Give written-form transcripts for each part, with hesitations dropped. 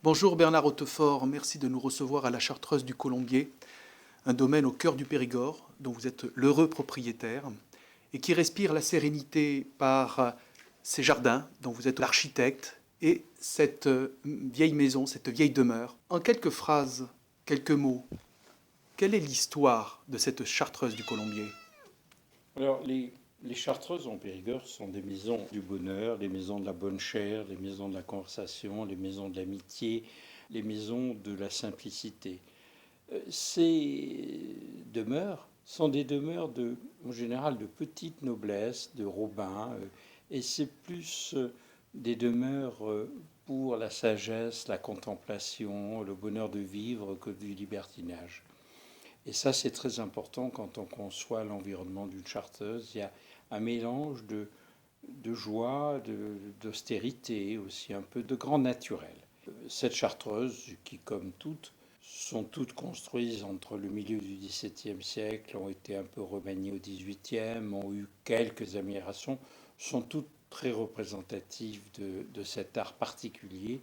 Bonjour Bernard Hautefort, merci de nous recevoir à la Chartreuse du Colombier, un domaine au cœur du Périgord dont vous êtes l'heureux propriétaire et qui respire la sérénité par ses jardins dont vous êtes l'architecte et cette vieille maison, cette vieille demeure. En quelques phrases, quelques mots, quelle est l'histoire de cette Chartreuse du Colombier? Alors, les Chartreuses en Périgord sont des maisons du bonheur, les maisons de la bonne chère, les maisons de la conversation, les maisons de l'amitié, les maisons de la simplicité. Ces demeures sont des demeures en général de petite noblesse, de robins, et c'est plus des demeures pour la sagesse, la contemplation, le bonheur de vivre que du libertinage. Et ça, c'est très important quand on conçoit l'environnement d'une chartreuse. Il y a un mélange de joie, d'austérité, aussi un peu de grand naturel. Cette chartreuse, qui comme toutes, sont toutes construites entre le milieu du XVIIe siècle, ont été un peu remaniées au XVIIIe, ont eu quelques améliorations, sont toutes très représentatives de cet art particulier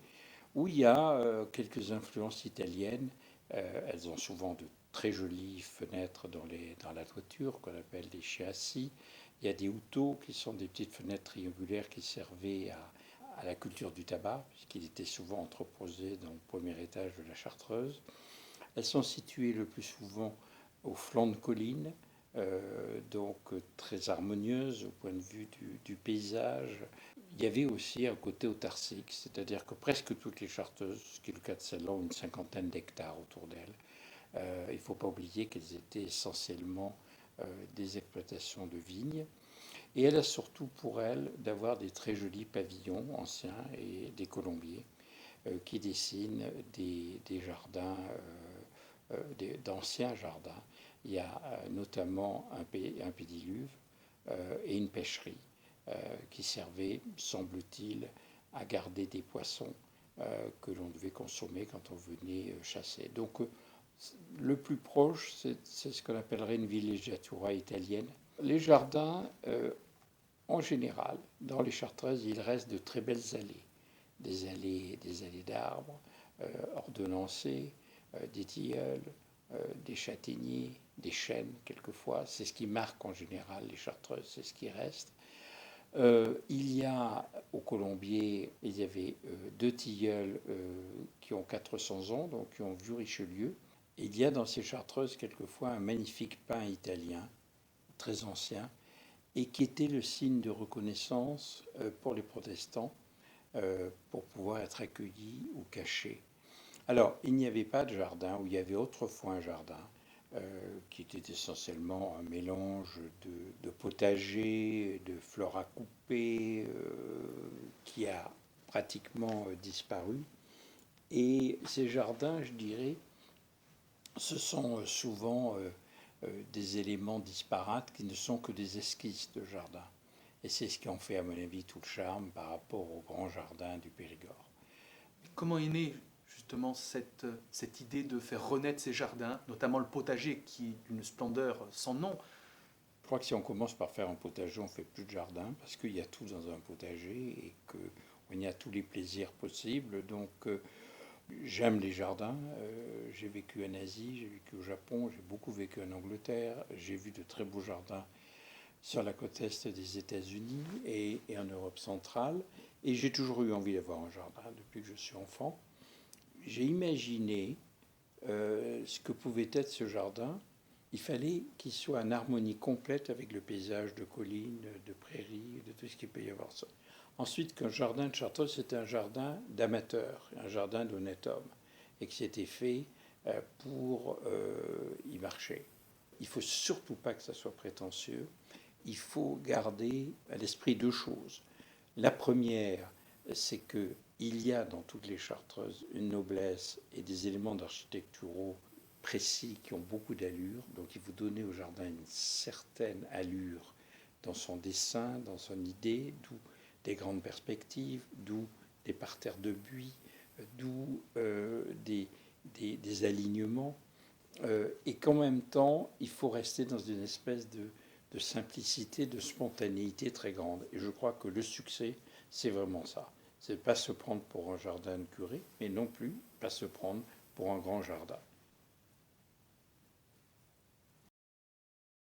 où il y a quelques influences italiennes. Elles ont souvent de très jolies fenêtres dans la toiture qu'on appelle des chassis. Il y a des houteaux qui sont des petites fenêtres triangulaires qui servaient à la culture du tabac, puisqu'il était souvent entreposé dans le premier étage de la chartreuse. Elles sont situées le plus souvent au flanc de colline, donc très harmonieuses au point de vue du paysage. Il y avait aussi un côté autarcique, c'est-à-dire que presque toutes les charteuses, ce qui est le cas de celle-là, ont une cinquantaine d'hectares autour d'elles. Il ne faut pas oublier qu'elles étaient essentiellement des exploitations de vignes. Et elle a surtout pour elle d'avoir des très jolis pavillons anciens et des colombiers qui dessinent des jardins, d'anciens jardins. Il y a notamment un pédiluve et une pêcherie qui servait, semble-t-il, à garder des poissons que l'on devait consommer quand on venait chasser. Donc le plus proche, c'est ce qu'on appellerait une villeggiatura italienne. Les jardins, en général, dans les Chartreuses, il reste de très belles allées. Des allées d'arbres ordonnancées, des tilleuls, des châtaigniers, des chênes quelquefois. C'est ce qui marque en général les Chartreuses, c'est ce qui reste. Il y a au Colombier, il y avait deux tilleuls qui ont 400 ans, donc qui ont vu Richelieu. Et il y a dans ces chartreuses quelquefois un magnifique pin italien, très ancien, et qui était le signe de reconnaissance pour les protestants, pour pouvoir être accueillis ou cachés. Alors, il n'y avait pas de jardin, où il y avait autrefois un jardin, qui était essentiellement un mélange de potager, de fleurs à couper, qui a pratiquement disparu. Et ces jardins, je dirais, ce sont souvent des éléments disparates qui ne sont que des esquisses de jardin. Et c'est ce qui en fait, à mon avis, tout le charme par rapport au grand jardin du Périgord. Comment est née justement cette idée de faire renaître ces jardins, notamment le potager qui est d'une splendeur sans nom? Je crois que si on commence par faire un potager, on ne fait plus de jardin parce qu'il y a tout dans un potager et qu'on y a tous les plaisirs possibles. Donc j'aime les jardins. J'ai vécu en Asie, j'ai vécu au Japon, j'ai beaucoup vécu en Angleterre. J'ai vu de très beaux jardins sur la côte est des États-Unis et en Europe centrale. Et j'ai toujours eu envie d'avoir un jardin depuis que je suis enfant. J'ai imaginé ce que pouvait être ce jardin. Il fallait qu'il soit en harmonie complète avec le paysage de collines, de prairies, de tout ce qu'il peut y avoir. Ensuite, qu'un jardin de Chartreuse, c'était un jardin d'amateur, un jardin d'honnête homme, et que c'était fait pour y marcher. Il ne faut surtout pas que ça soit prétentieux. Il faut garder à l'esprit deux choses. La première, c'est qu'il y a dans toutes les Chartreuses une noblesse et des éléments d'architecturaux précis qui ont beaucoup d'allure. Donc il faut donner au jardin une certaine allure dans son dessin, dans son idée, d'où des grandes perspectives, d'où des parterres de buis, d'où des alignements. Et qu'en même temps, il faut rester dans une espèce de simplicité, de spontanéité très grande. Et je crois que le succès, c'est vraiment ça. C'est pas se prendre pour un jardin de curé, mais non plus pas se prendre pour un grand jardin.